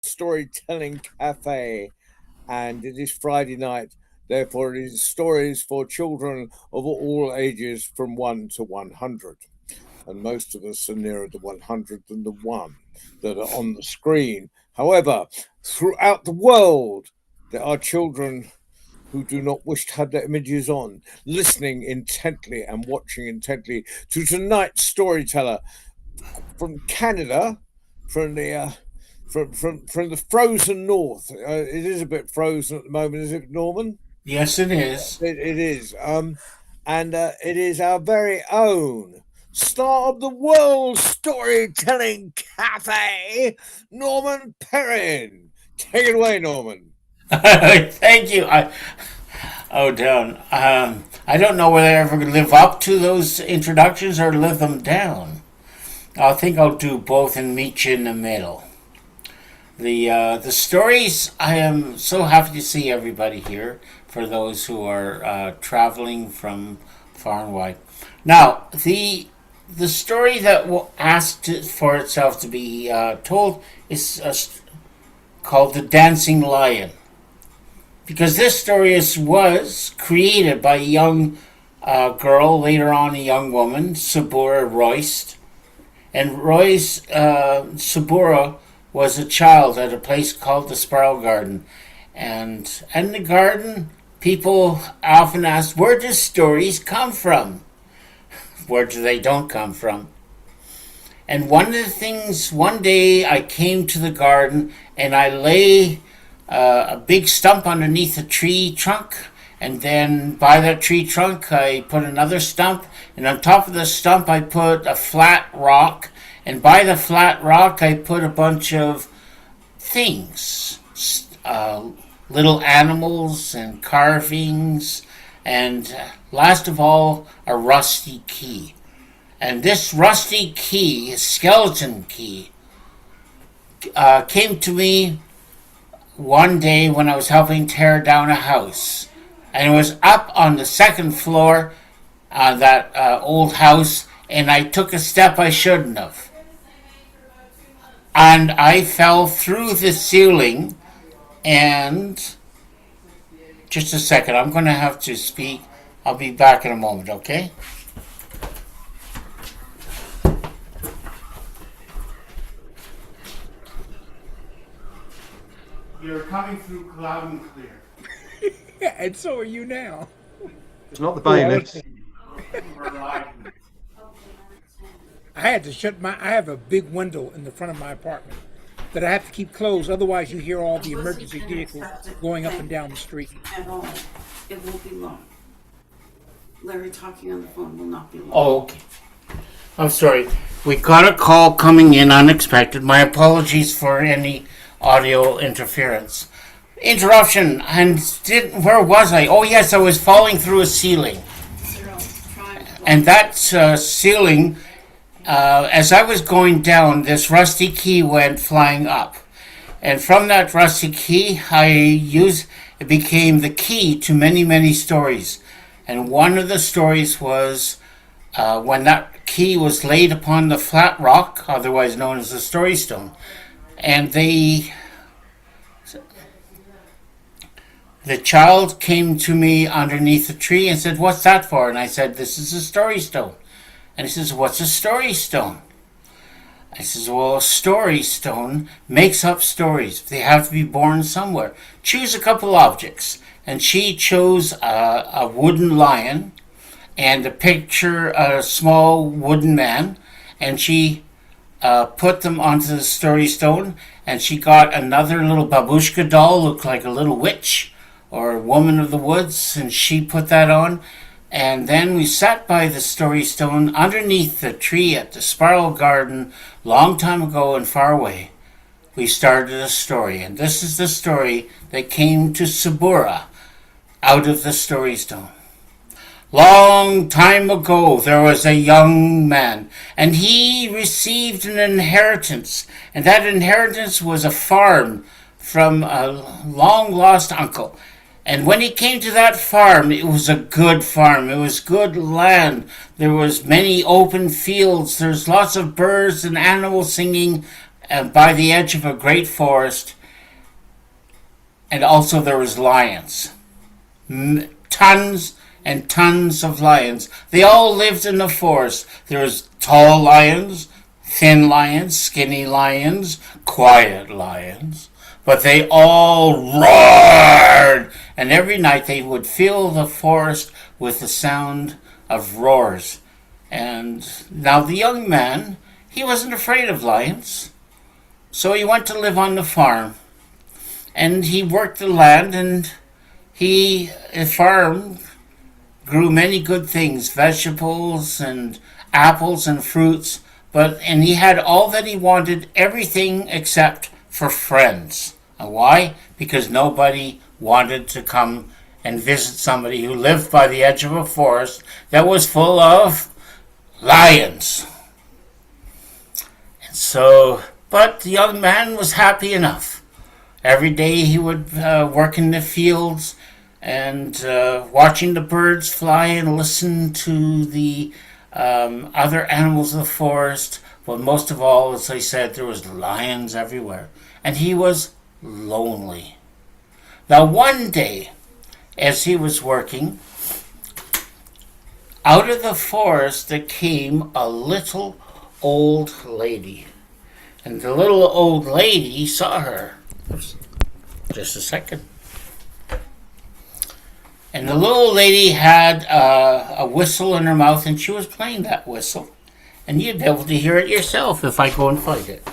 Storytelling Cafe, and it is Friday night. Therefore, it is stories for children of all ages from 1 to 100. And most of us are nearer the 100 than the one that are on the screen. However, throughout the world, there are children who do not wish to have their images on, listening intently and watching intently to tonight's storyteller from Canada, from the from the frozen north. It is a bit frozen at the moment, is it, Norman? Yes, it is. It is. And it is our very own star of the world storytelling cafe, Norman Perrin. Take it away, Norman. Thank you. Down. I don't know whether I ever live up to those introductions or live them down. I think I'll do both and meet you in the middle. The stories. I am so happy to see everybody here. For those who are traveling from far and wide. Now the story that asked for itself to be told is called The Dancing Lion. Because this story was created by a young girl, later on a young woman, Sabura Royce. And Royce, Sabura, was a child at a place called the Sparrow Garden. And in the garden, people often ask, where do stories come from? Where do they don't come from? And one of the things, one day I came to the garden and I lay a big stump underneath a tree trunk. And then by that tree trunk, I put another stump. And on top of the stump, I put a flat rock. And by the flat rock, I put a bunch of things, little animals and carvings. And last of all, a rusty key. And this rusty key, skeleton key, came to me one day when I was helping tear down a house. And it was up on the second floor of that old house, and I took a step I shouldn't have. And I fell through the ceiling, and just a second, I'm going to have to speak. I'll be back in a moment, okay? You're coming through loud and clear. Yeah, and so are you now. It's not the bailiffs. I had to shut my. I have a big window in the front of my apartment that I have to keep closed. Otherwise, you hear all the emergency vehicles going up and down the street. At all. It won't be long. Larry talking on the phone will not be long. Oh, okay. I'm sorry. We got a call coming in unexpected. My apologies for any audio interference. Interruption. And where was I? Oh, yes, I was falling through a ceiling. And that ceiling, as I was going down, this rusty key went flying up. And from that rusty key, it became the key to many, many stories. And one of the stories was when that key was laid upon the flat rock, otherwise known as the story stone. And the child came to me underneath the tree and said, what's that for? And I said, this is a story stone. And he says, what's a story stone? I says, well, a story stone makes up stories. They have to be born somewhere. Choose a couple objects. And she chose a wooden lion and a small wooden man. And she put them onto the story stone. And she got another little babushka doll, looked like a little witch or a woman of the woods. And she put that on. And then we sat by the story stone underneath the tree at the Sparrow Garden long time ago and far away. We started a story, and this is the story that came to Sabura out of the story stone. Long time ago there was a young man, and he received an inheritance, and that inheritance was a farm from a long-lost uncle. And when he came to that farm, it was a good farm. It was good land. There was many open fields. There's lots of birds and animals singing. and by the edge of a great forest, and also there was lions. Tons and tons of lions. They all lived in the forest. There was tall lions, thin lions, skinny lions, quiet lions. But they all roared, and every night they would fill the forest with the sound of roars. And now the young man, he wasn't afraid of lions, so he went to live on the farm. And he worked the land, and the farm grew many good things, vegetables and apples and fruits, and he had all that he wanted, everything except for friends. And why? Because nobody wanted to come and visit somebody who lived by the edge of a forest that was full of lions. And so, but the young man was happy enough. Every day he would work in the fields and watching the birds fly and listen to the other animals of the forest. But most of all, as I said, there was lions everywhere. And he was lonely. Now one day, as he was working, out of the forest there came a little old lady. And the little old lady saw her. Just a second. And the little lady had a whistle in her mouth, and she was playing that whistle. And you'd be able to hear it yourself if I go and find it.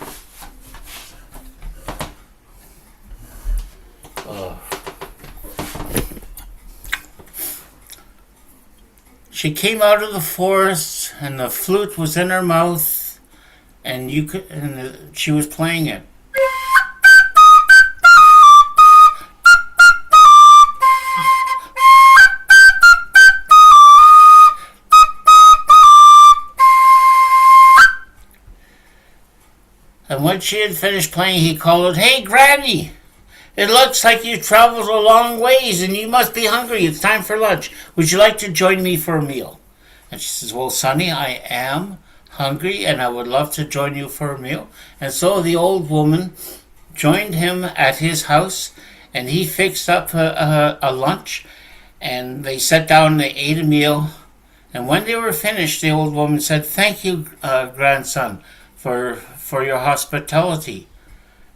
She came out of the forest, and the flute was in her mouth, and she was playing it. And when she had finished playing, he called, "Hey, Granny! It looks like you've traveled a long ways and you must be hungry. It's time for lunch. Would you like to join me for a meal?" And she says, "Well, Sonny, I am hungry and I would love to join you for a meal." And so the old woman joined him at his house, and he fixed up a lunch, and they sat down and they ate a meal. And when they were finished, the old woman said, "Thank you, grandson, for your hospitality.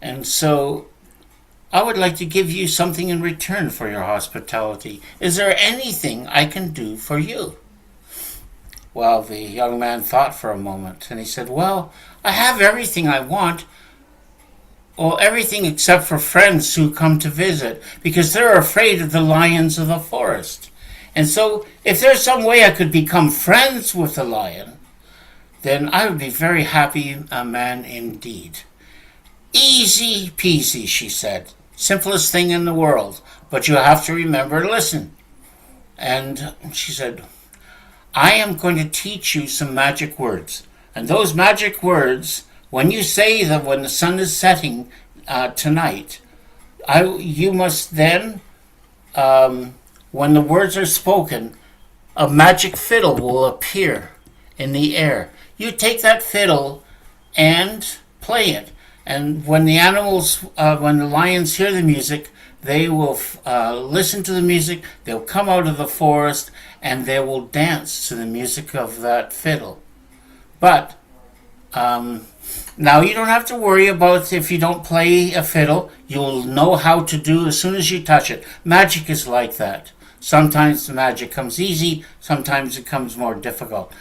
And so I would like to give you something in return for your hospitality. Is there anything I can do for you?" Well, the young man thought for a moment, and he said, "Well, I have everything I want. Well, everything except for friends who come to visit, because they're afraid of the lions of the forest. And so if there's some way I could become friends with the lion, then I would be very happy a man indeed." "Easy peasy," she said. "Simplest thing in the world. But you have to remember to listen." And she said, "I am going to teach you some magic words. And those magic words, when you say them when the sun is setting tonight, you must then, when the words are spoken, a magic fiddle will appear in the air. You take that fiddle and play it. And when the lions hear the music, they will listen to the music, they'll come out of the forest, and they will dance to the music of that fiddle. But now you don't have to worry about if you don't play a fiddle. You'll know how to do as soon as you touch it. Magic is like that. Sometimes the magic comes easy, sometimes it comes more difficult.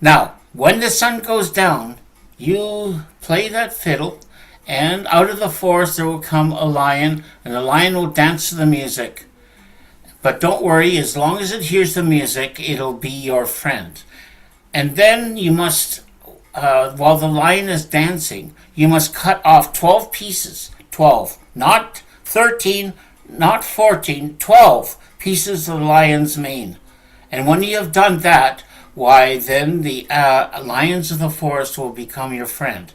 Now, when the sun goes down, you play that fiddle, and out of the forest there will come a lion, and the lion will dance to the music. But don't worry, as long as it hears the music, it'll be your friend. And then you must, while the lion is dancing, you must cut off 12 pieces. 12, not 13, not 14, 12 pieces of the lion's mane. And when you have done that, why, then the lions of the forest will become your friend.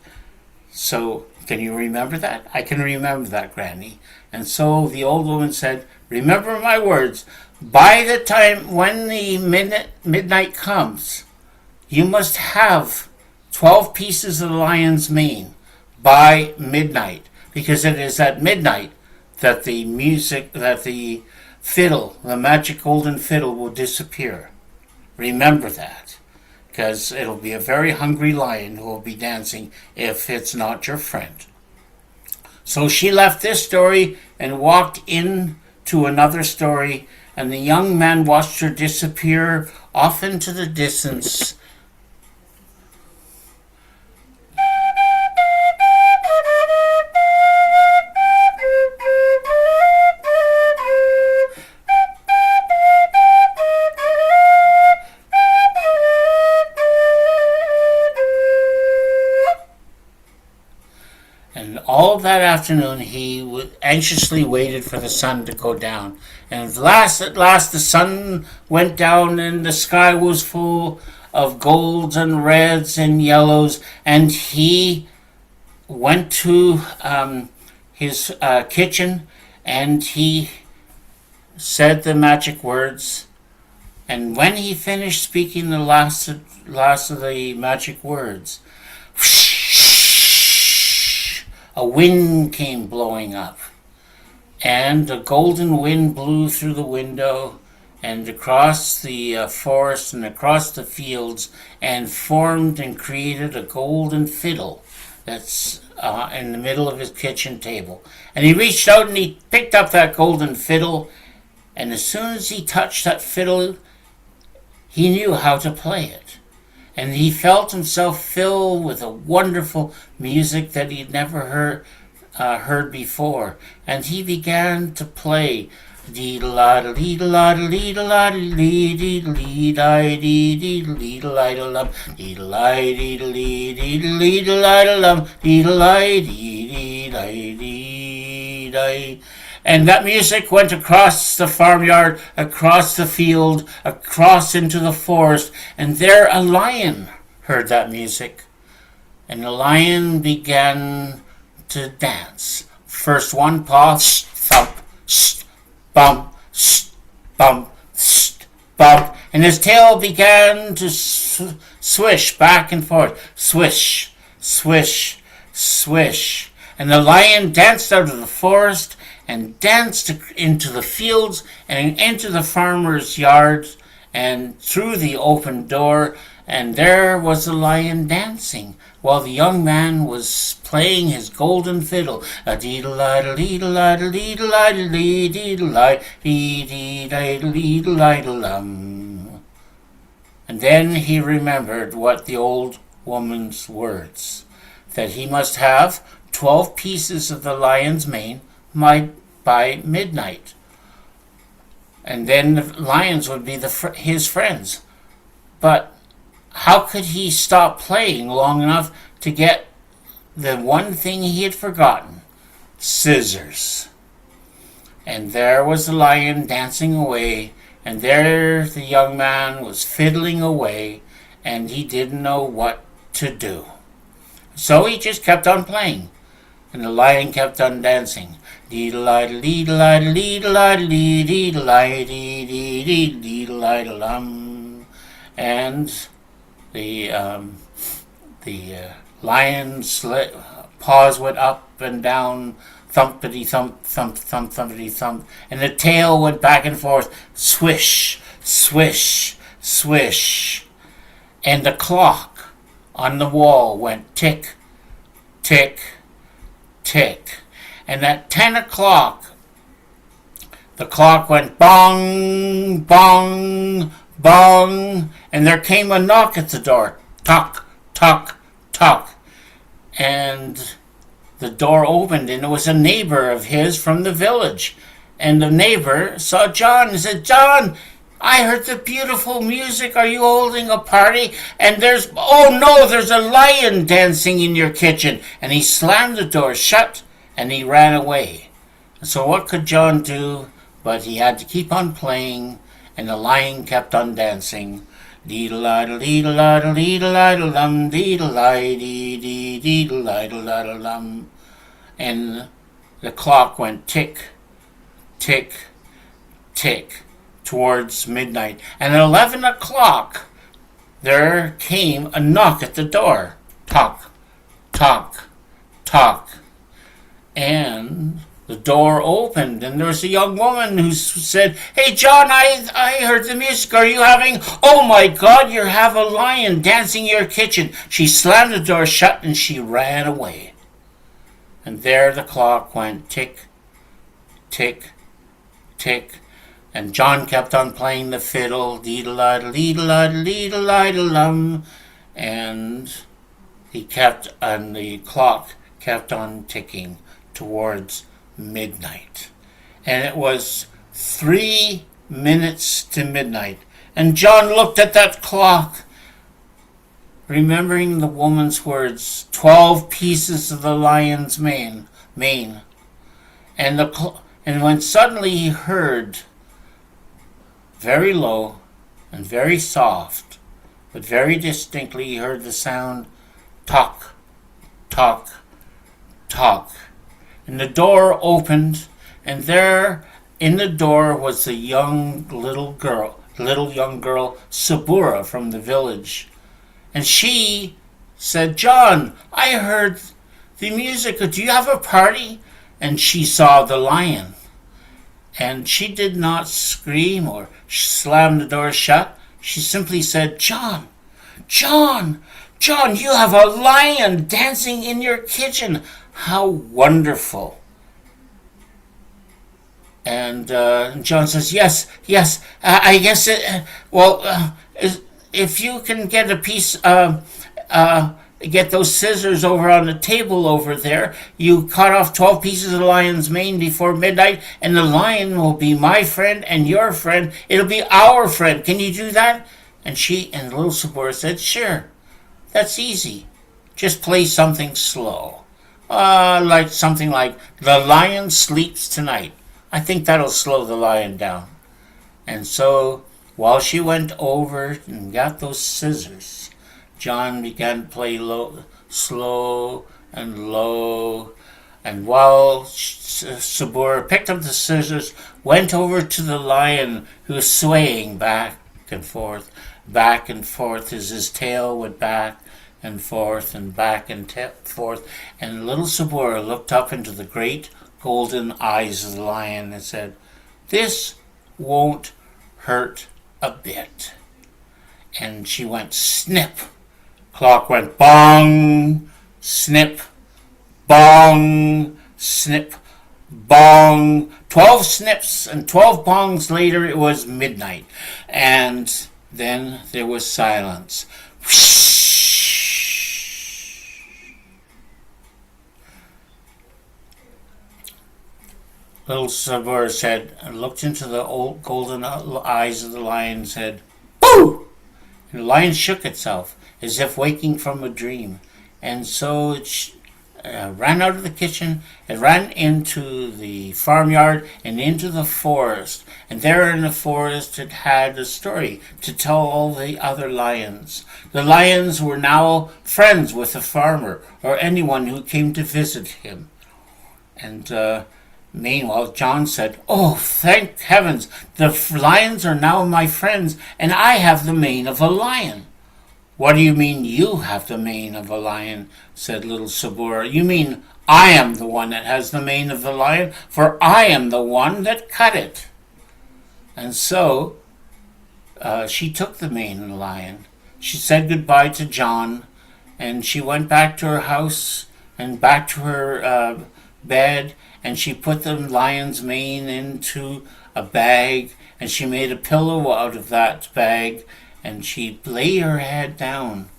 So, can you remember that? I can remember that, Granny. And so the old woman said, "Remember my words. By the time when the midnight comes, you must have 12 pieces of the lion's mane. by midnight, because it is at midnight that the fiddle, the magic golden fiddle, will disappear. Remember that, because it'll be a very hungry lion who will be dancing if it's not your friend. So she left this story and walked into another story, and the young man watched her disappear off into the distance. And all that afternoon he anxiously waited for the sun to go down. And at last the sun went down, and the sky was full of golds and reds and yellows. And he went to his kitchen, and he said the magic words. And when he finished speaking the last of the magic words, a wind came blowing up, and a golden wind blew through the window and across the forest and across the fields, and formed and created a golden fiddle that's in the middle of his kitchen table. And he reached out and he picked up that golden fiddle, and as soon as he touched that fiddle, he knew how to play it. And he felt himself filled with a wonderful music that he'd never heard before. And he began to play. And that music went across the farmyard, across the field, across into the forest, and there a lion heard that music. And the lion began to dance. First one paw, thump, bump, bump, bump, and his tail began to swish back and forth. Swish, swish, swish. And the lion danced out of the forest and danced into the fields and into the farmer's yards and through the open door, and there was the lion dancing while the young man was playing his golden fiddle. A and then he remembered what the old woman's words, that he must have 12 pieces of the lion's mane by midnight. And then the lions would be his friends. But how could he stop playing long enough to get the one thing he had forgotten? Scissors. And there was the lion dancing away, and there the young man was fiddling away, and he didn't know what to do. So he just kept on playing, and the lion kept on dancing. And the lion's paws went up and down, thumpity thump, thump, thump, thumpity thump, and the tail went back and forth, swish, swish, swish, and the clock on the wall went tick, tick, tick. And at 10 o'clock, the clock went bong, bong, bong, and there came a knock at the door. Tock, tock, tock. And the door opened, and it was a neighbor of his from the village. And the neighbor saw John and said, "John, I heard the beautiful music. Are you holding a party? And there's a lion dancing in your kitchen." And he slammed the door shut, and he ran away. So what could John do? But he had to keep on playing, and the lion kept on dancing. Deedle-idle-deedle-idle-deedle-idle-dum, deedle-idle-deedle-idle-dum. And the clock went tick, tick, tick towards midnight. And at 11 o'clock, there came a knock at the door. Tock, tock, talk. And the door opened, and there was a young woman who said, "Hey, John, I heard the music. Are you having... Oh, my God, you have a lion dancing in your kitchen." She slammed the door shut, and she ran away. And there the clock went tick, tick, tick. And John kept on playing the fiddle, dee-da-la-da-dee-da-la-da-dee-da-la-da-lum. And the clock kept on ticking towards midnight. And it was 3 minutes to midnight. And John looked at that clock, remembering the woman's words, 12 pieces of the lion's mane. And when suddenly he heard, very low and very soft, but very distinctly, he heard the sound, tock, tock, tock. And the door opened, and there in the door was the little young girl, Sabura, from the village. And she said, "John, I heard the music. Do you have a party?" And she saw the lion. And she did not scream or slam the door shut. She simply said, "John, John, John, you have a lion dancing in your kitchen. How wonderful." And John says, "Yes, yes, I guess it, if you can get a piece, get those scissors over on the table over there, you cut off 12 pieces of the lion's mane before midnight, and the lion will be my friend and your friend. It'll be our friend. Can you do that?" And little Sabura said, "Sure, that's easy. Just play something slow. Like something like 'The Lion Sleeps Tonight.' I think that'll slow the lion down." And so, while she went over and got those scissors, John began to play slow and low. And while Sabura picked up the scissors, went over to the lion, who was swaying back and forth as his tail went back and forth and back and forth. And little Sabura looked up into the great golden eyes of the lion and said, "This won't hurt a bit." And she went snip. Clock went bong, snip, bong, snip, bong. 12 snips and 12 bongs later, it was midnight. And then there was silence. Little Sabura looked into the old golden eyes of the lion and said, "Boo!" And the lion shook itself as if waking from a dream. And so it ran out of the kitchen, it ran into the farmyard and into the forest. And there in the forest it had a story to tell all the other lions. The lions were now friends with the farmer or anyone who came to visit him. And meanwhile, John said, "Oh, thank heavens, the lions are now my friends, and I have the mane of a lion." "What do you mean you have the mane of a lion?" said little Sabura. "You mean I am the one that has the mane of the lion, for I am the one that cut it." And so she took the mane of the lion. She said goodbye to John, and she went back to her house and back to her bed, and she put the lion's mane into a bag, and she made a pillow out of that bag, and she lay her head down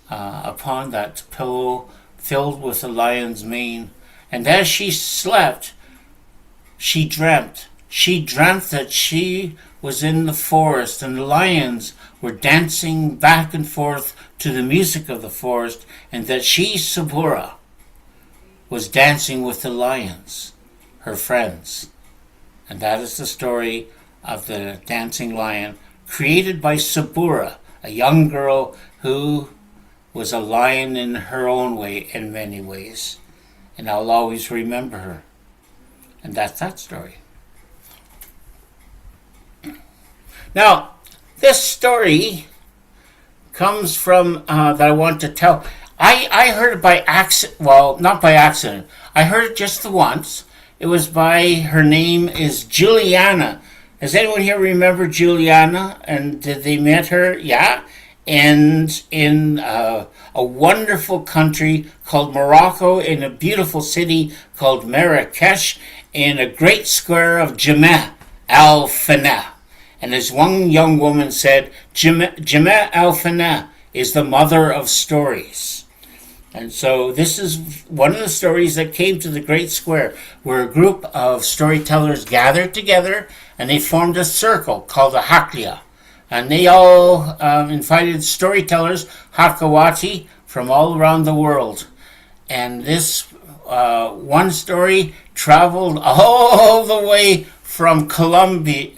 upon that pillow filled with the lion's mane. And as she slept, she dreamt. She dreamt that she was in the forest, and the lions were dancing back and forth to the music of the forest, and that she, Sabura, was dancing with the lions, her friends. And that is the story of the dancing lion, created by Sabura, a young girl who was a lion in her own way, in many ways. And I'll always remember her. And that's that story. Now, this story comes from, that I want to tell. I heard it by accident. Well, not by accident. I heard it just the once. It was by, her name is Juliana. Does anyone here remember Juliana? And did they met her? Yeah. And in a wonderful country called Morocco, in a beautiful city called Marrakesh, in a great square of Jama al Fana. And as one young woman said, Jama al Fana is the mother of stories. And so this is one of the stories that came to the Great Square, where a group of storytellers gathered together and they formed a circle called a Haklia. And they all invited storytellers, Hakawati, from all around the world. And this one story traveled all the way from Colombia,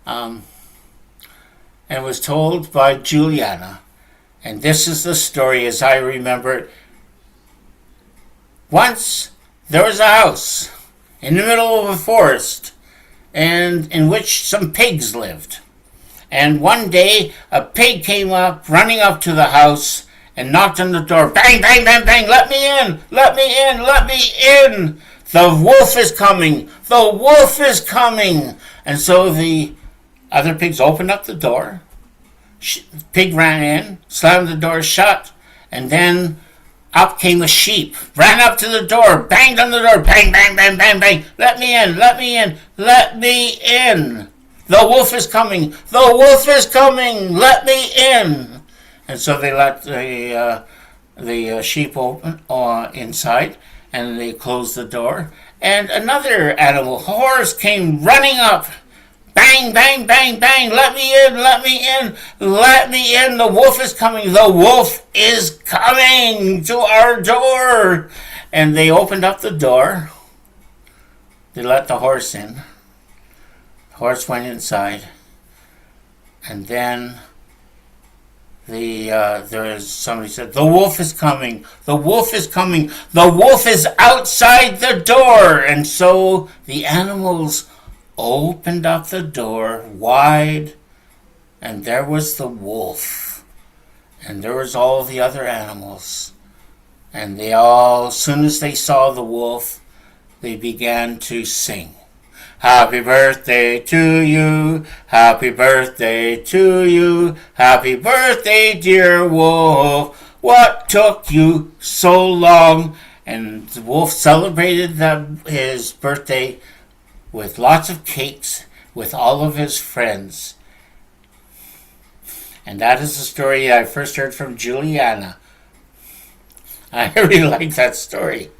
and was told by Juliana. And this is the story as I remember it. Once there was a house in the middle of a forest, and in which some pigs lived. And one day a pig came up, running up to the house, and knocked on the door. Bang, bang, bang, bang, let me in, let me in, let me in. The wolf is coming, the wolf is coming. And so the other pigs opened up the door. Pig ran in, slammed the door shut, and then up came a sheep, ran up to the door, banged on the door, bang, bang, bang, bang, bang, let me in, let me in, let me in. The wolf is coming, the wolf is coming, let me in. And so they let the sheep open inside, and they closed the door. And another animal, horse, came running up. Bang, bang, bang, bang, let me in, let me in, let me in, the wolf is coming, the wolf is coming to our door. And they opened up the door, they let the horse in, the horse went inside, and then somebody said, the wolf is coming, the wolf is coming, the wolf is outside the door. And so the animals opened up the door wide, and there was the wolf, and there was all the other animals, and they all, as soon as they saw the wolf, they began to sing. Happy birthday to you, happy birthday to you, happy birthday dear wolf, what took you so long? And the wolf celebrated his birthday with lots of cakes, with all of his friends. And that is the story I first heard from Juliana. I really like that story.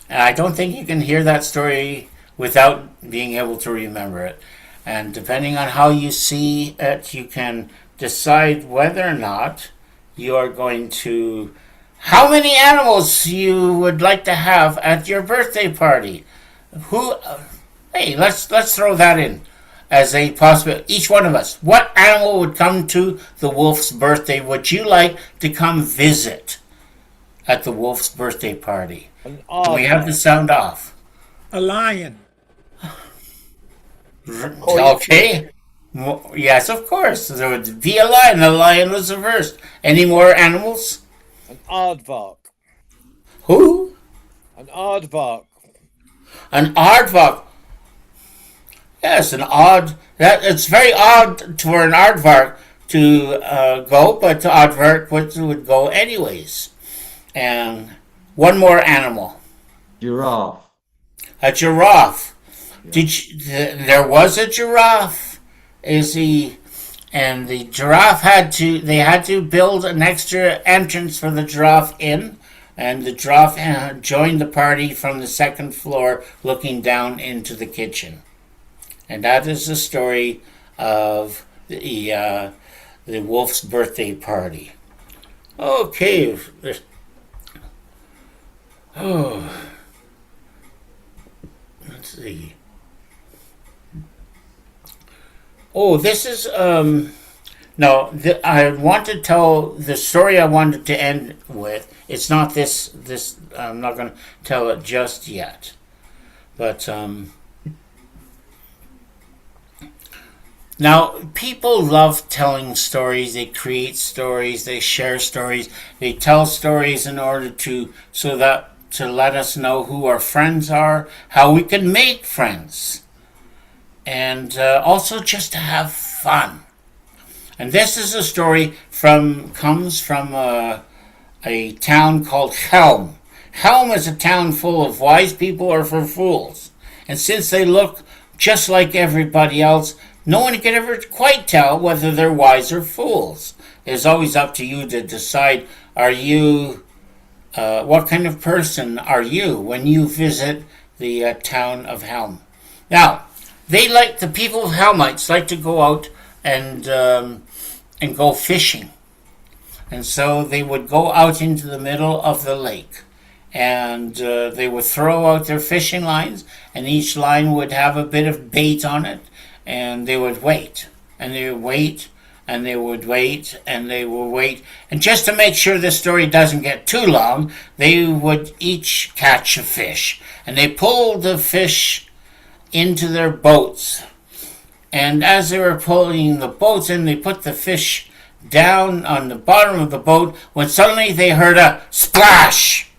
And I don't think you can hear that story without being able to remember it. And depending on how you see it, you can decide whether or not you are going to, how many animals you would like to have at your birthday party. Hey, let's throw that in as a possibility. Each one of us, what animal would come to the wolf's birthday would you like to come visit at the wolf's birthday party? Do we have the sound off? A lion. Okay. Yes, of course. There would be a lion. The lion was the first. Any more animals? An aardvark. Who? An aardvark. An aardvark. Yes, it's very odd for an aardvark to go, but the aardvark would go anyways. And one more animal. Giraffe. A giraffe. There was a giraffe. And the giraffe they had to build an extra entrance for the giraffe in, and the giraffe joined the party from the second floor looking down into the kitchen. And that is the story of the wolf's birthday party. Okay. Oh. Let's see. Oh, this is no. I want to tell the story I wanted to end with. It's not this. I'm not going to tell it just yet. But Now, people love telling stories. They create stories. They share stories. They tell stories in order to let us know who our friends are, how we can make friends, and also just to have fun. And this is a story comes from a town called Helm. Helm is a town full of wise people or for fools. And since they look just like everybody else, no one can ever quite tell whether they're wise or fools. It's always up to you to decide, what kind of person are you when you visit the town of Helm? Now, the people of Helmites like to go out and go fishing. And so they would go out into the middle of the lake, and they would throw out their fishing lines, and each line would have a bit of bait on it, and they would wait, and they would wait, and they would wait, and they would wait. And just to make sure this story doesn't get too long, they would each catch a fish, and they pulled the fish into their boats. And as they were pulling the boats in, they put the fish down on the bottom of the boat when suddenly they heard a splash.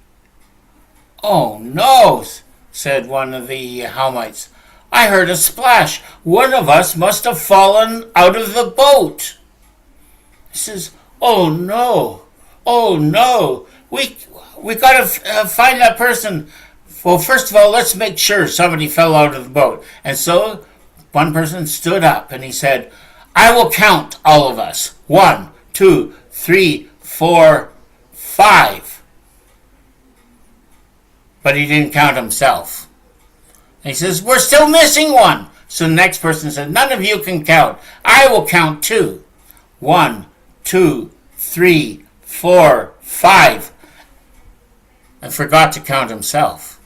"Oh no," said one of the Helmites. "I heard a splash. One of us must have fallen out of the boat." He says, "Oh no, oh no, we gotta find that person. Well, first of all, let's make sure somebody fell out of the boat." And so one person stood up and he said, "I will count all of us. 1, 2, 3, 4, 5. But he didn't count himself. And he says, "We're still missing one." So the next person said, "None of you can count. I will count 2. 1, 2, 3, 4, 5. And forgot to count himself.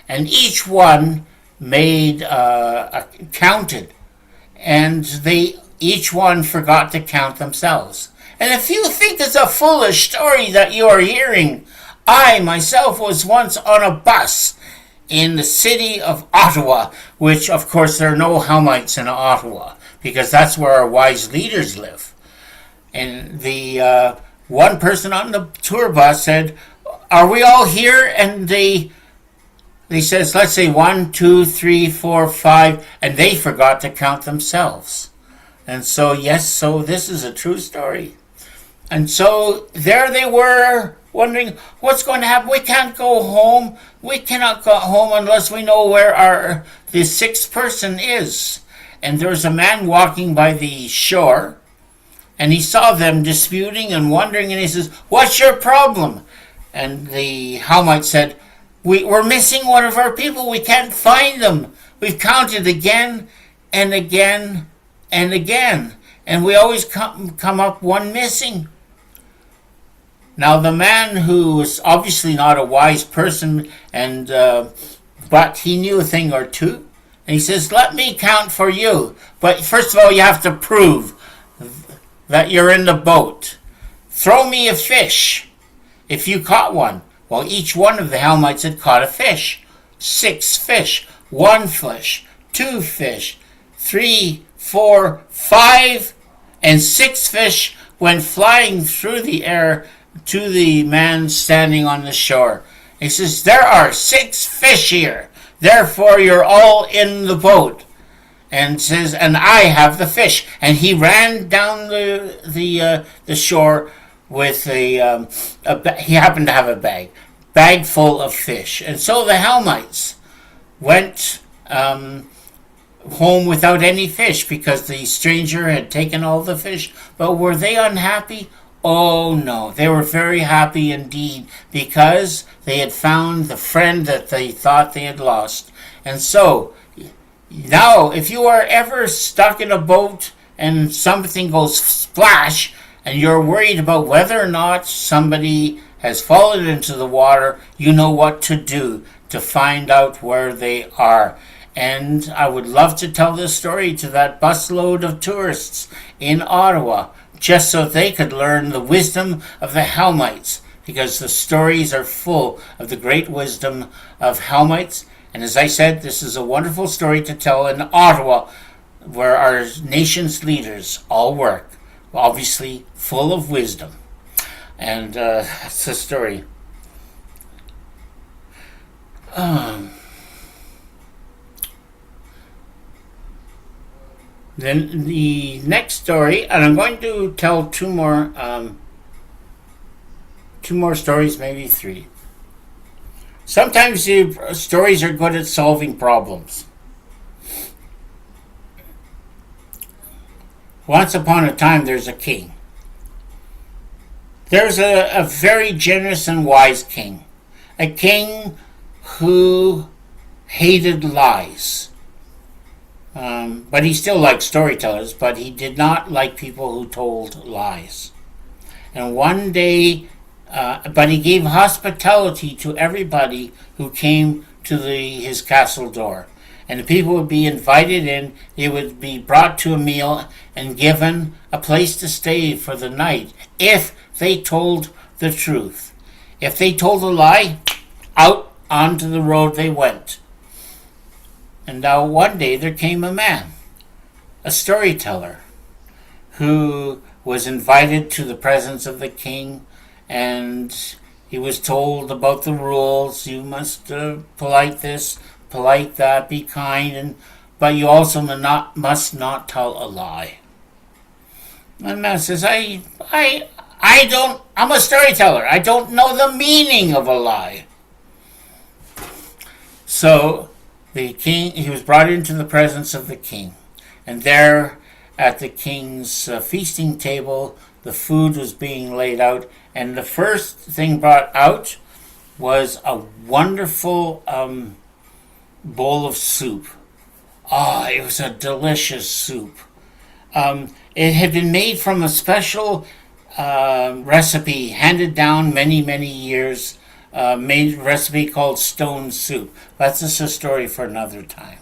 And each one made counted, and each one forgot to count themselves. And if you think it's a foolish story that you are hearing, I myself was once on a bus in the city of Ottawa, which of course there are no Helmites in Ottawa, because that's where our wise leaders live. And the one person on the tour bus said, "Are we all here?" And they says, let's say 1, 2, 3, 4, 5, and they forgot to count themselves. And so, yes, so this is a true story. And so there they were, wondering what's going to happen. We can't go home. We cannot go home unless we know where the sixth person is. And there was a man walking by the shore, and he saw them disputing and wondering, and he says, "What's your problem?" And the Helmite said, We're missing one of our people. We can't find them. We've counted again and again and again, and we always come up one missing." Now the man, who was obviously not a wise person, but he knew a thing or two, and he says, "Let me count for you. But first of all, you have to prove that you're in the boat. Throw me a fish if you caught one." Well, each one of the Helmites had caught a fish. 6 fish, 1 fish, 2 fish, 3, 4, 5, and 6 fish went flying through the air to the man standing on the shore. He says, "There are 6 fish here. Therefore, you're all in the boat." And says, "And I have the fish." And he ran down the shore with he happened to have a bag full of fish. And so the Helmites went home without any fish because the stranger had taken all the fish. But were they unhappy? Oh no, they were very happy indeed, because they had found the friend that they thought they had lost. And so now, if you are ever stuck in a boat and something goes splash, and you're worried about whether or not somebody has fallen into the water, you know what to do to find out where they are. And I would love to tell this story to that busload of tourists in Ottawa, just so they could learn the wisdom of the Helmites, because the stories are full of the great wisdom of Helmites. And as I said, this is a wonderful story to tell in Ottawa, where our nation's leaders all work, obviously full of wisdom. And that's the story. Then the next story, and I'm going to tell two more stories, maybe three. Sometimes stories are good at solving problems. Once upon a time, there's a king. There's a very generous and wise king. A king who hated lies. But he still liked storytellers, but he did not like people who told lies. And one day, but he gave hospitality to everybody who came to his castle door. And the people would be invited in, they would be brought to a meal and given a place to stay for the night if they told the truth. If they told a lie, out onto the road they went. And now one day there came a man, a storyteller, who was invited to the presence of the king, and he was told about the rules. You must polite this, polite that, be kind, but you also must not tell a lie. And the man says, I'm a storyteller. I don't know the meaning of a lie. So the king, he was brought into the presence of the king. And there at the king's feasting table, the food was being laid out. And the first thing brought out was a wonderful bowl of soup. It was a delicious soup. It had been made from a special recipe handed down many, many years, made a recipe called stone soup. That's just a story for another time.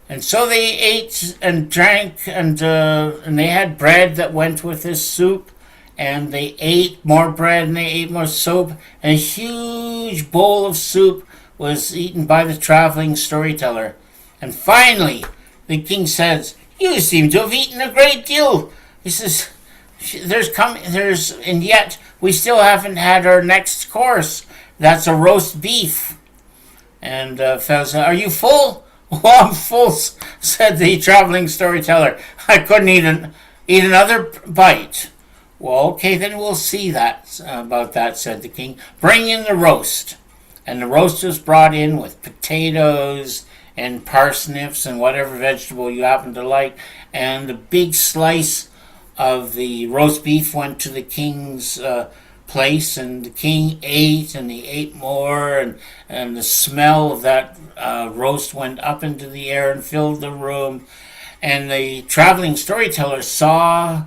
And so they ate and drank, and they had bread that went with this soup, and they ate more bread and they ate more soup, and a huge bowl of soup was eaten by the traveling storyteller. And finally, the king says, "You seem to have eaten a great deal." He says, and yet we still haven't had our next course. That's a roast beef. And fellow said, "Are you full?" "Well, I'm full," said the traveling storyteller. "I couldn't eat another bite." "Well, okay, then we'll see about that," said the king. "Bring in the roast." And the roast was brought in with potatoes and parsnips and whatever vegetable you happen to like. And a big slice of the roast beef went to the king's place, and the king ate, and he ate more, and the smell of that roast went up into the air and filled the room. And the traveling storyteller saw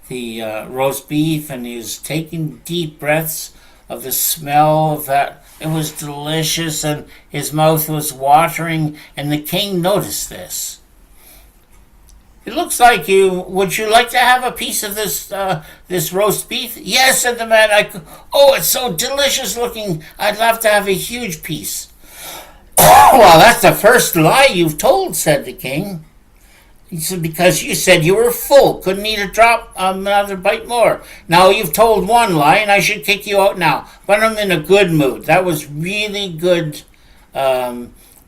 the roast beef, and he was taking deep breaths of the smell of that. It was delicious, and his mouth was watering, and the king noticed this. "It looks like would you like to have a piece of this roast beef?" "Yes," said the man. It's so delicious looking. I'd love to have a huge piece." "Well, that's the first lie you've told," said the king. He said, "because you said you were full, couldn't eat a drop, another bite more. Now you've told one lie, and I should kick you out now. But I'm in a good mood. That was really good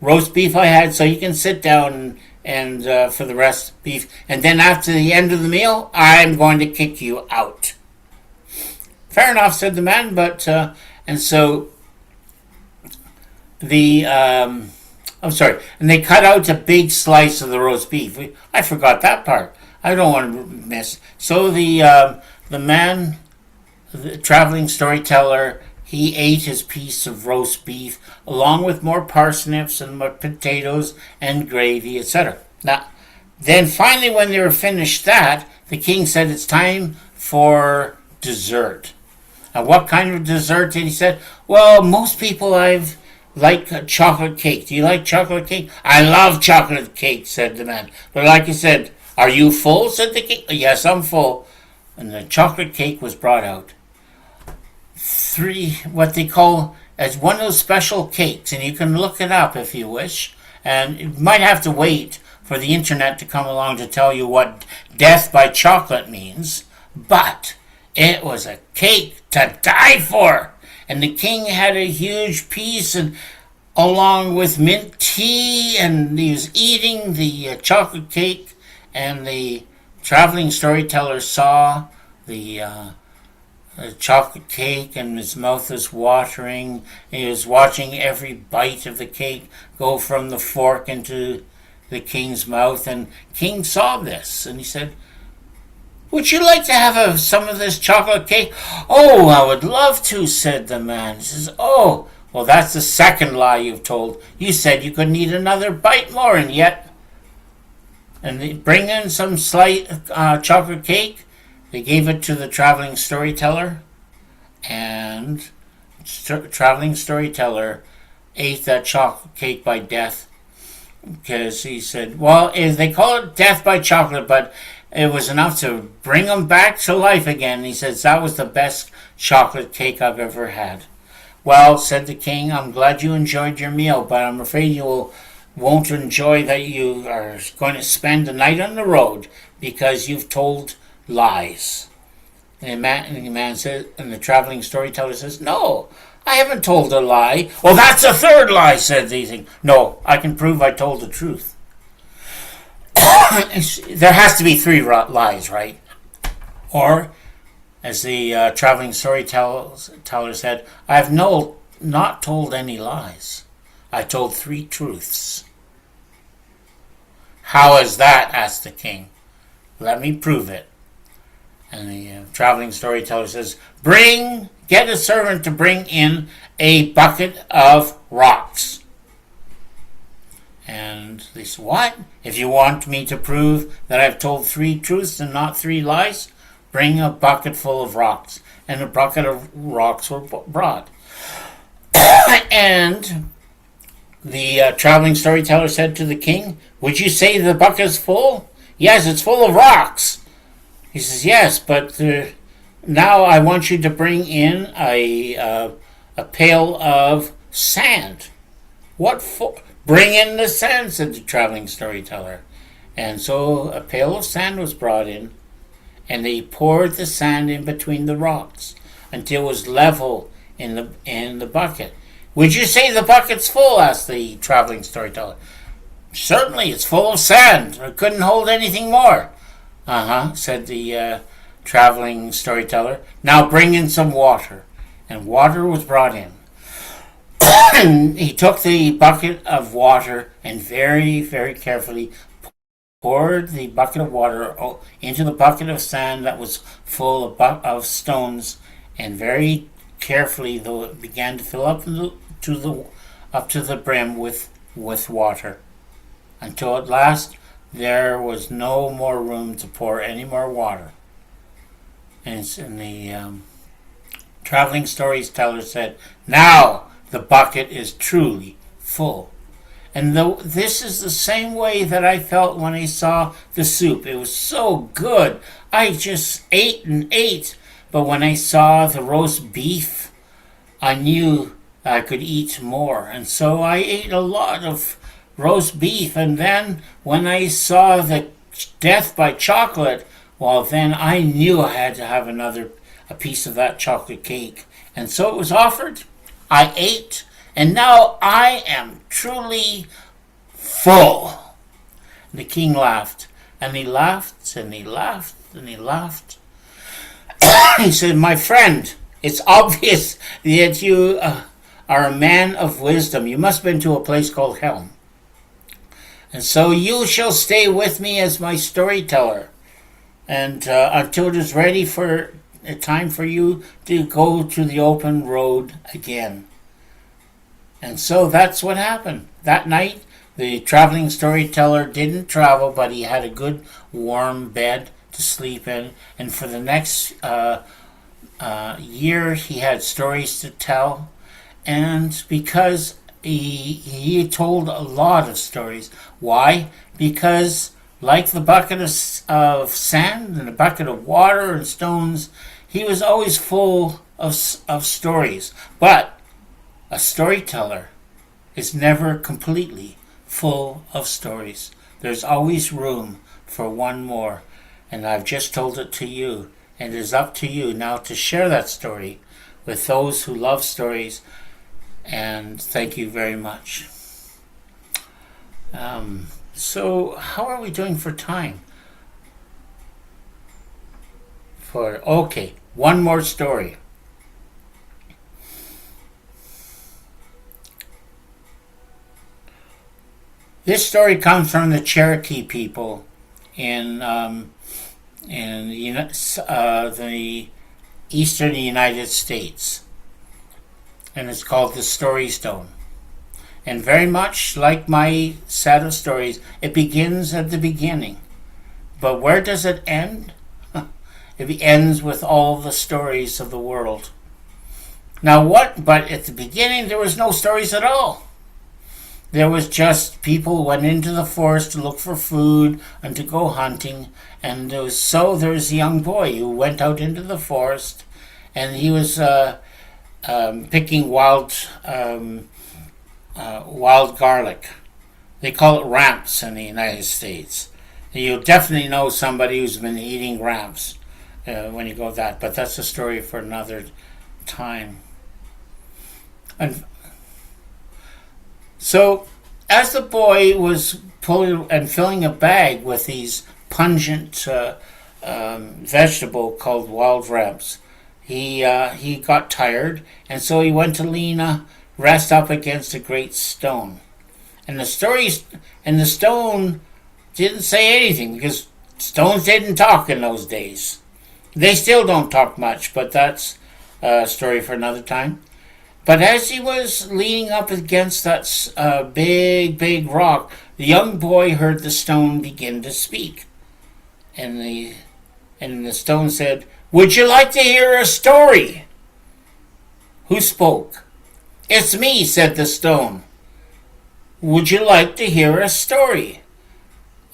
roast beef I had, so you can sit down and for the rest beef. And then after the end of the meal, I'm going to kick you out." "Fair enough," said the man. But and so and they cut out a big slice of the roast beef. I forgot that part. I don't want to miss. So the man, the traveling storyteller, he ate his piece of roast beef along with more parsnips and more potatoes and gravy, etc. Now, then finally, when they were finished that, the king said, "It's time for dessert." And what kind of dessert did he say? "Well, most people like chocolate cake. Do you like chocolate cake?" "I love chocolate cake," said the man. "But like I said, are you full?" said the king. "Yes, I'm full." And the chocolate cake was brought out. What they call as one of those special cakes, and you can look it up if you wish. And you might have to wait for the internet to come along to tell you what death by chocolate means, but it was a cake to die for. And the king had a huge piece, and along with mint tea, and he was eating the chocolate cake, and the traveling storyteller saw the chocolate cake, and his mouth was watering. He was watching every bite of the cake go from the fork into the king's mouth, and king saw this, and he said, "Would you like to have some of this chocolate cake?" "Oh, I would love to," said the man. He says, "Oh, well, that's the second lie you've told. You said you couldn't eat another bite more, and yet..." And they bring in some slight chocolate cake. They gave it to the traveling storyteller, and traveling storyteller ate that chocolate cake by death, because he said, well, they call it death by chocolate, but it was enough to bring him back to life again. He says, that was the best chocolate cake I've ever had. "Well," said the king, "I'm glad you enjoyed your meal, but I'm afraid you won't enjoy that you are going to spend the night on the road because you've told lies." And the man says, and the traveling storyteller says, "No, I haven't told a lie." "Well, that's a third lie," said the thing. "No, I can prove I told the truth." There has to be three lies, right? Or, as the traveling storyteller said, "I have not told any lies. I told three truths." "How is that?" asked the king. "Let me prove it." And the traveling storyteller says, "Get a servant to bring in a bucket of rocks." And they said, "What? If you want me to prove that I've told three truths and not three lies, bring a bucket full of rocks." And a bucket of rocks were brought. And the traveling storyteller said to the king, "Would you say the bucket's full?" "Yes, it's full of rocks." He says, "Yes, but now I want you to bring in a pail of sand." "What for?" "Bring in the sand," said the traveling storyteller. And so a pail of sand was brought in, and they poured the sand in between the rocks until it was level in the bucket. "Would you say the bucket's full?" asked the traveling storyteller. "Certainly, it's full of sand. I couldn't hold anything more." "Uh-huh," said the traveling storyteller. "Now bring in some water." And water was brought in. And he took the bucket of water and very, very carefully poured the bucket of water into the bucket of sand that was full of stones, and very carefully, though, it began to fill up to the brim with water, until at last there was no more room to pour any more water. And the traveling storyteller said, "Now the bucket is truly full." And this is the same way that I felt when I saw the soup. It was so good. I just ate and ate. But when I saw the roast beef, I knew I could eat more. And so I ate a lot of roast beef. And then when I saw the death by chocolate, well, then I knew I had to have a piece of that chocolate cake. And so it was offered. I ate, and now I am truly full. And the king laughed, and he laughed, and he laughed, and he laughed. He said, "My friend, it's obvious that you are a man of wisdom. You must have been to a place called hell. And so you shall stay with me as my storyteller, and until it is ready for time for you to go to the open road again." And so that's what happened. That night, the traveling storyteller didn't travel, but he had a good warm bed to sleep in. And for the next year, he had stories to tell. And because he told a lot of stories. Why? Because like the bucket of sand and a bucket of water and stones, he was always full of stories. But a storyteller is never completely full of stories. There's always room for one more, and I've just told it to you. And it is up to you now to share that story with those who love stories. And thank you very much. So how are we doing for time? Okay, one more story. This story comes from the Cherokee people in the eastern United States, and it's called the Story Stone. And very much like my set of stories, it begins at the beginning. But where does it end? It ends with all the stories of the world. But at the beginning there was no stories at all. There was just people who went into the forest to look for food and to go hunting. And there was a young boy who went out into the forest, and he was picking wild garlic. They call it ramps in the United States. And you'll definitely know somebody who's been eating ramps when you go that. But that's a story for another time. And so, as the boy was pulling and filling a bag with these pungent vegetable called wild ramps, he got tired, and so he went to rest up against a great stone. And the stone didn't say anything, because stones didn't talk in those days. They still don't talk much, but that's a story for another time. But as he was leaning up against that big rock, the young boy heard the stone begin to speak. And the stone said, "Would you like to hear a story?" Who spoke? "It's me," said the stone. "Would you like to hear a story?"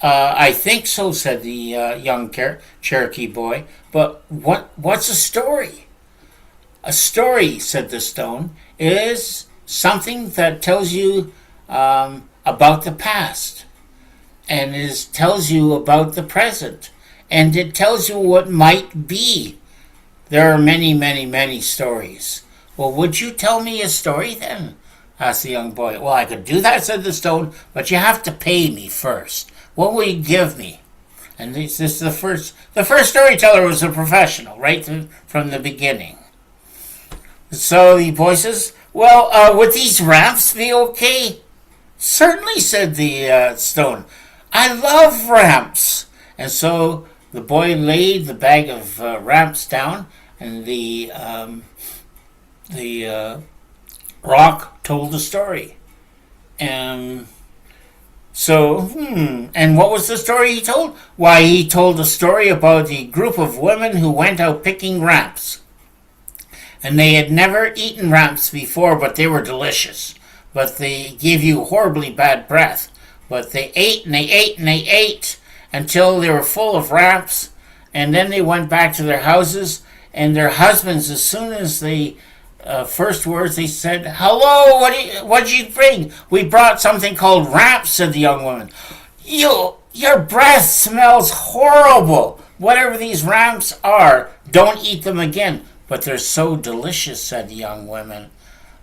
"I think so," said the young Cherokee boy. "But what's a story?" "A story," said the stone, "is something that tells you about the past, and tells you about the present, and it tells you what might be. There are many, many, many stories." "Well, would you tell me a story then?" asked the young boy. "Well, I could do that," said the stone, "but you have to pay me first. What will you give me?" And this is the first storyteller was a professional, right from the beginning. So the boy says, "Well, would these ramps be okay?" "Certainly," said the stone. "I love ramps." And so the boy laid the bag of ramps down, and the rock told the story. And what was the story he told? Why, he told a story about a group of women who went out picking ramps. And they had never eaten ramps before, but they were delicious. But they gave you horribly bad breath. But they ate and they ate and they ate until they were full of ramps. And then they went back to their houses, and their husbands, as soon as they first words, they said, "Hello, what'd you bring?" "We brought something called ramps," said the young woman. Your breath smells horrible. Whatever these ramps are, don't eat them again." "But they're so delicious," said the young women.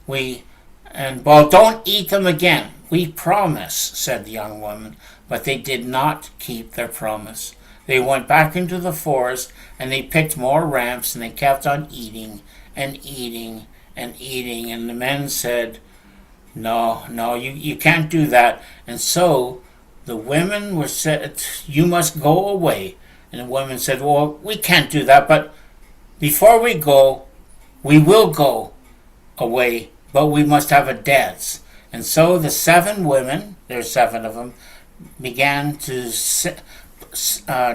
Don't eat them again. "We promise," said the young woman. But they did not keep their promise. They went back into the forest, and they picked more ramps, and they kept on eating and eating and eating. And the men said, No, you can't do that." And so the women were said, "You must go away." And the women said, "Well, we can't do that, but before we go, we will go away, but we must have a dance." And so the 7 women, there's 7 of them, began to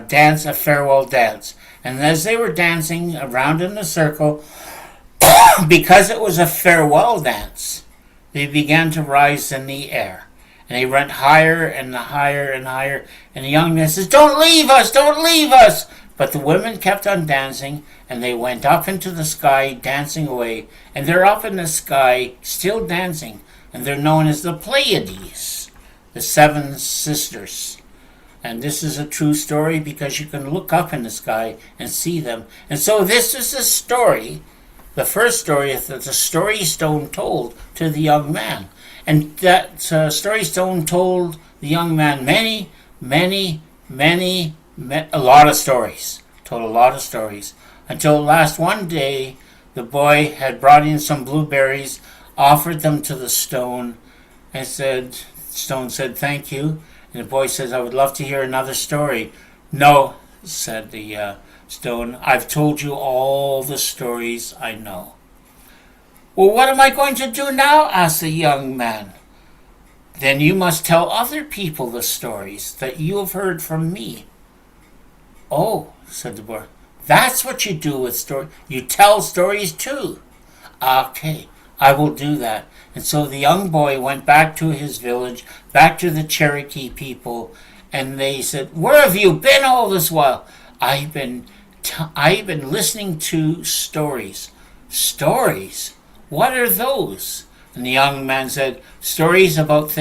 dance a farewell dance. And as they were dancing around in a circle, because it was a farewell dance, they began to rise in the air. And they went higher and higher and higher. And the young man says, "Don't leave us, don't leave us." But the women kept on dancing, and they went up into the sky, dancing away. And they're up in the sky, still dancing. And they're known as the Pleiades, the 7 sisters. And this is a true story because you can look up in the sky and see them. And so this is a story. The first story is that the story stone told to the young man. And that story stone told the young man a lot of stories. Told a lot of stories. Until last one day, the boy had brought in some blueberries, offered them to the stone, and Stone said, thank you. And the boy says, I would love to hear another story. No, said the stone, I've told you all the stories I know. Well, what am I going to do now? Asked the young man. Then you must tell other people the stories that you have heard from me. Oh, said the boy, that's what you do with stories. You tell stories too. Okay, I will do that. And so the young boy went back to his village, back to the Cherokee people, and they said, where have you been all this while? I've been listening to stories. Stories? What are those? And the young man said, stories about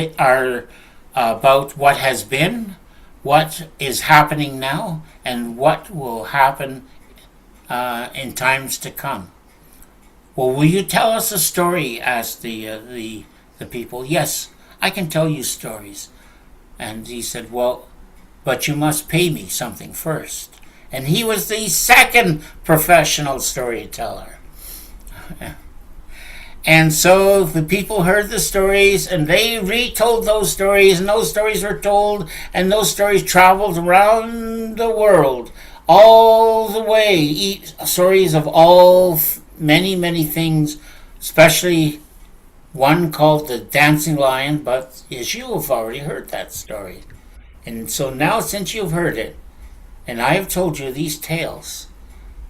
what has been, what is happening now, and what will happen in times to come. Well, will you tell us a story? Asked the people. Yes, I can tell you stories. And he said, well, but you must pay me something first. And he was the second professional storyteller. And so the people heard the stories, and they retold those stories, and those stories were told, and those stories traveled around the world, all the way. Stories of all many things, especially one called the Dancing Lion, but as you have already heard that story. And so now, since you've heard it, and I have told you these tales,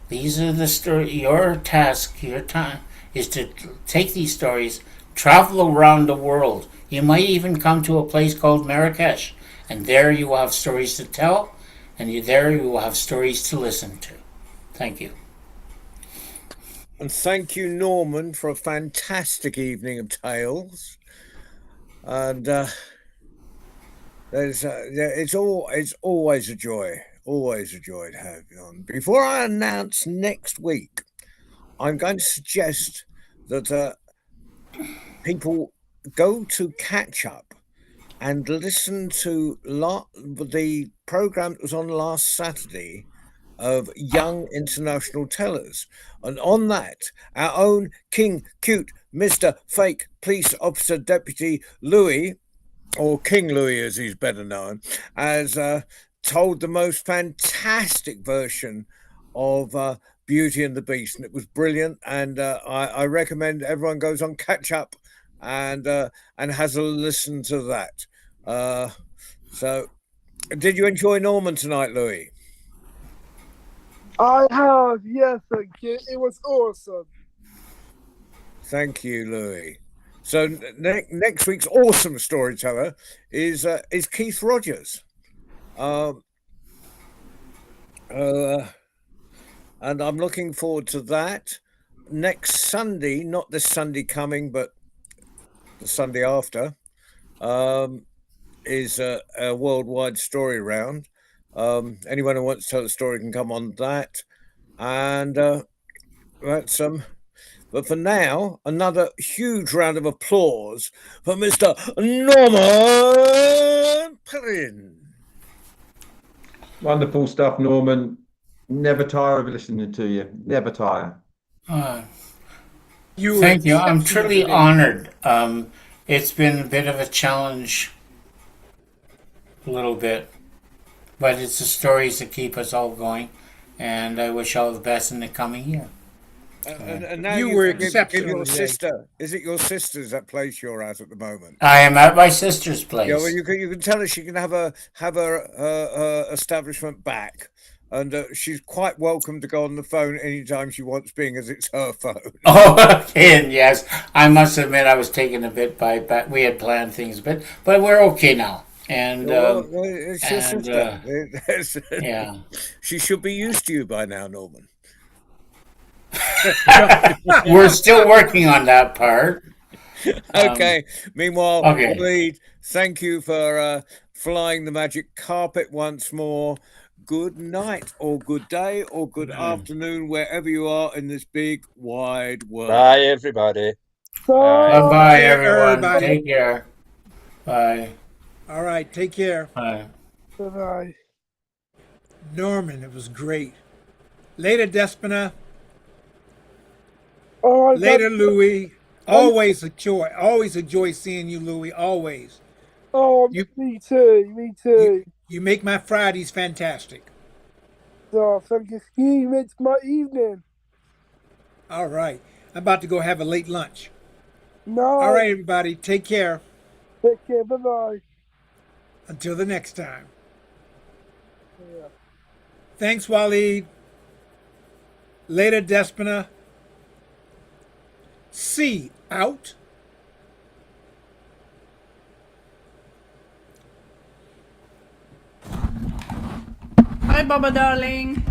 these are the story. Your task, your time, is to take these stories, travel around the world. You might even come to a place called Marrakesh, and there you will have stories to tell, and there you will have stories to listen to. Thank you. And thank you, Norman, for a fantastic evening of tales. And it's always a joy to have you on. Before I announce next week, I'm going to suggest that people go to catch up and listen to the program that was on last Saturday of Young International Tellers. And on that, our own King Cute Mr. Fake Police Officer Deputy Louis, or King Louis as he's better known, has told the most fantastic version of Beauty and the Beast. And it was brilliant. And I recommend everyone goes on catch up and has a listen to that. So did you enjoy Norman tonight, Louis? I have, yes, thank you. It was awesome. Thank you, Louis. So next week's awesome storyteller is Keith Rogers, and I'm looking forward to that. Next Sunday, not this Sunday coming, but the Sunday after, is a worldwide story round. Anyone who wants to tell a story can come on that, and that's But for now, another huge round of applause for Mr. Norman Perrin. Wonderful stuff, Norman. Never tire of listening to you. Never tire. Thank you. I'm truly honored. It's been a bit of a challenge, a little bit, but it's the stories that keep us all going, and I wish all the best in the coming year. And now You were give exceptional your today. sister. Is it your sister's that place you're at the moment? I am at my sister's place. Yeah, well, you can tell her she can have her establishment back, and she's quite welcome to go on the phone anytime she wants, being as it's her phone. Oh, and yes, I must admit I was taken a bit by back. We had planned things a bit, but we're okay now. And It's your sister. yeah, She should be used to you by now, Norman. we're still working on that part. Okay. Meanwhile, Okay. Waleed, thank you for flying the magic carpet once more. Good night, or good day, or good afternoon, wherever you are in this big wide world. Bye, everybody. Bye Bye. bye, Care, everyone. everybody. Take care. Bye. All right, take care. Bye. Bye. Norman, it was great. Later, Despina. All right, Later, Louie. Um, Always a joy seeing you, Louie. Always. oh, You me too. Me you too. you make my Fridays fantastic. Oh, thank you. Steve. It's my evening. All right. I'm about to go have a late lunch. All No. right, everybody. Take care. Take care. Bye bye. Until the next time. Yeah. Thanks, Waleed. Later, Despina. C out. Hi, Baba darling.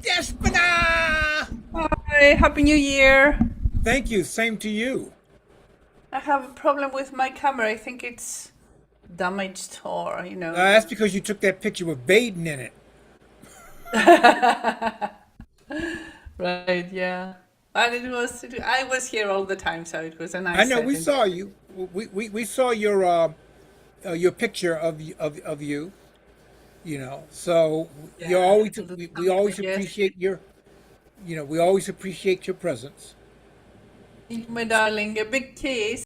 Despina! Hi, Happy New Year. Thank you. Same to you. I have a problem with my camera. I think it's damaged or, That's because you took that picture with Baden in it. Right, yeah. And I was here all the time, so it was a nice I know we setting. saw you. We saw your picture of you. You know, so you Yeah, always little we always yes. appreciate your, we always appreciate your presence. Thank you, my darling. A big kiss.